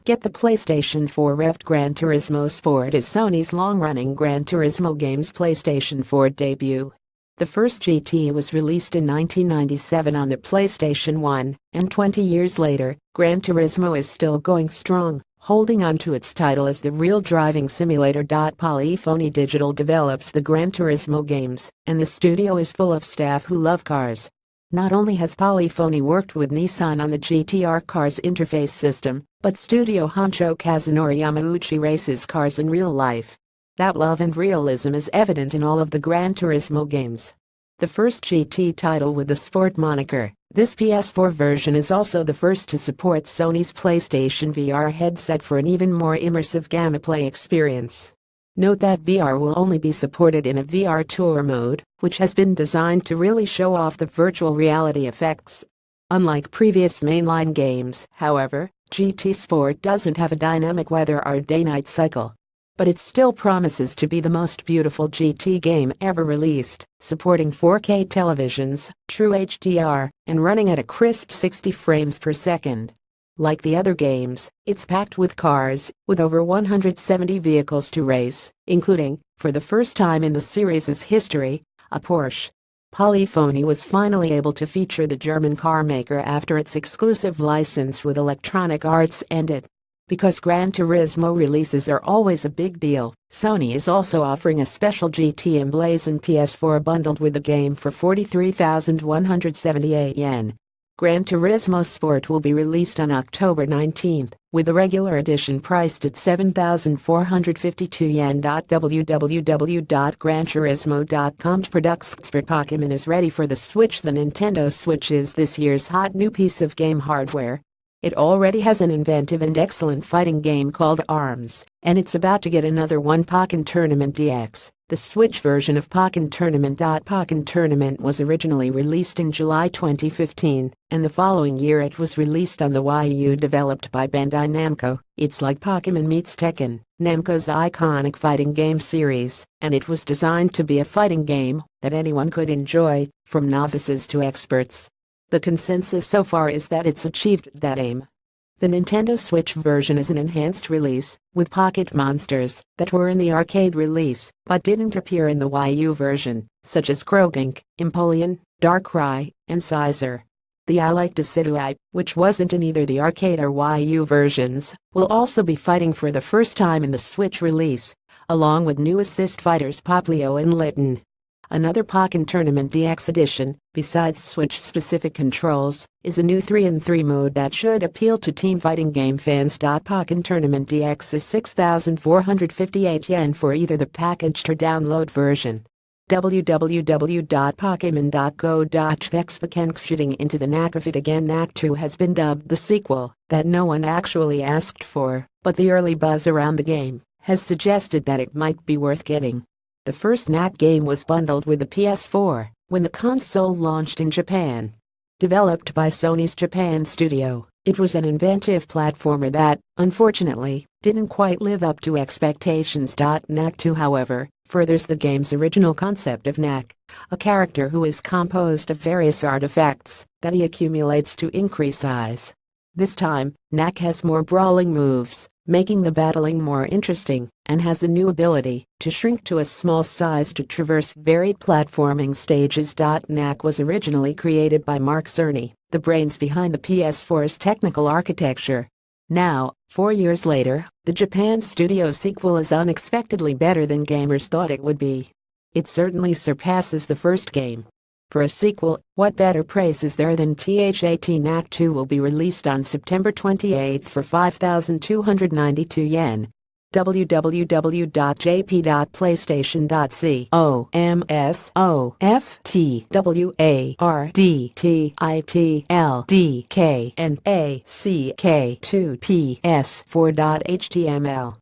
Get the PlayStation 4 revved. Gran Turismo Sport is Sony's long-running Gran Turismo game's PlayStation 4 debut. The first GT was released in 1997 on the PlayStation 1, and 20 years later, Gran Turismo is still going strong, holding on to its title as the real driving simulator. Polyphony Digital develops the Gran Turismo games, and the studio is full of staff who love cars. Not only has Polyphony worked with Nissan on the GTR Cars interface system, but studio honcho Kazunori Yamauchi races cars in real life. That love and realism is evident in all of the Gran Turismo games. The first GT title with the Sport moniker, this PS4 version is also the first to support Sony's PlayStation VR headset for an even more immersive gameplay experience. Note that VR will only be supported in a VR Tour mode, which has been designed to really show off the virtual reality effects. Unlike previous mainline games, however, GT Sport doesn't have a dynamic weather or day-night cycle. But it still promises to be the most beautiful GT game ever released, supporting 4K televisions, true HDR, and running at a crisp 60 frames per second. Like the other games, it's packed with cars, with over 170 vehicles to race, including, for the first time in the series' history, a Porsche. Polyphony was finally able to feature the German car maker after its exclusive license with Electronic Arts ended. Because Gran Turismo releases are always a big deal, Sony is also offering a special GT emblazoned PS4 bundled with the game for 43,178 yen. Gran Turismo Sport will be released on October 19th, with the regular edition priced at 7,452 yen. www.granturismo.com Products Expert Pokémon is ready for the Switch. The Nintendo Switch is this year's hot new piece of game hardware. It already has an inventive and excellent fighting game called ARMS, and it's about to get another one. Pokken Tournament DX, the Switch version of Pokken Tournament. Pokken Tournament was originally released in July 2015, and the following year it was released on the Wii U. Developed by Bandai Namco, it's like Pokémon meets Tekken, Namco's iconic fighting game series, and it was designed to be a fighting game that anyone could enjoy, from novices to experts. The consensus so far is that it's achieved that aim. The Nintendo Switch version is an enhanced release, with pocket monsters that were in the arcade release but didn't appear in the Wii U version, such as Krogunk, Empoleon, Darkrai, and Scizor. The I Like Decidueye, which wasn't in either the arcade or Wii U versions, will also be fighting for the first time in the Switch release, along with new assist fighters Poplio and Litten. Another Pokken Tournament DX edition, besides Switch-specific controls, is a new 3-in-3 mode that should appeal to team fighting game fans. Pokken Tournament DX is 6,458 yen for either the packaged or download version. www.pokemon.go.jpg Shooting into the knack of it again. Knack 2 has been dubbed the sequel that no one actually asked for, but the early buzz around the game has suggested that it might be worth getting. The first Knack game was bundled with the PS4 when the console launched in Japan. Developed by Sony's Japan studio, it was an inventive platformer that, unfortunately, didn't quite live up to expectations. Knack 2, however, furthers the game's original concept of Knack, a character who is composed of various artifacts that he accumulates to increase size. This time, Knack has more brawling moves, making the battling more interesting, and has a new ability to shrink to a small size to traverse varied platforming stages. Knack was originally created by Mark Cerny, the brains behind the PS4's technical architecture. Now, 4 years later, the Japan studio sequel is unexpectedly better than gamers thought it would be. It certainly surpasses the first game. For a sequel, what better praise is there than that? Knack 2 will be released on September 28 for 5,292 yen. www.jp.playstation.co/softwardtitldknack2ps4.html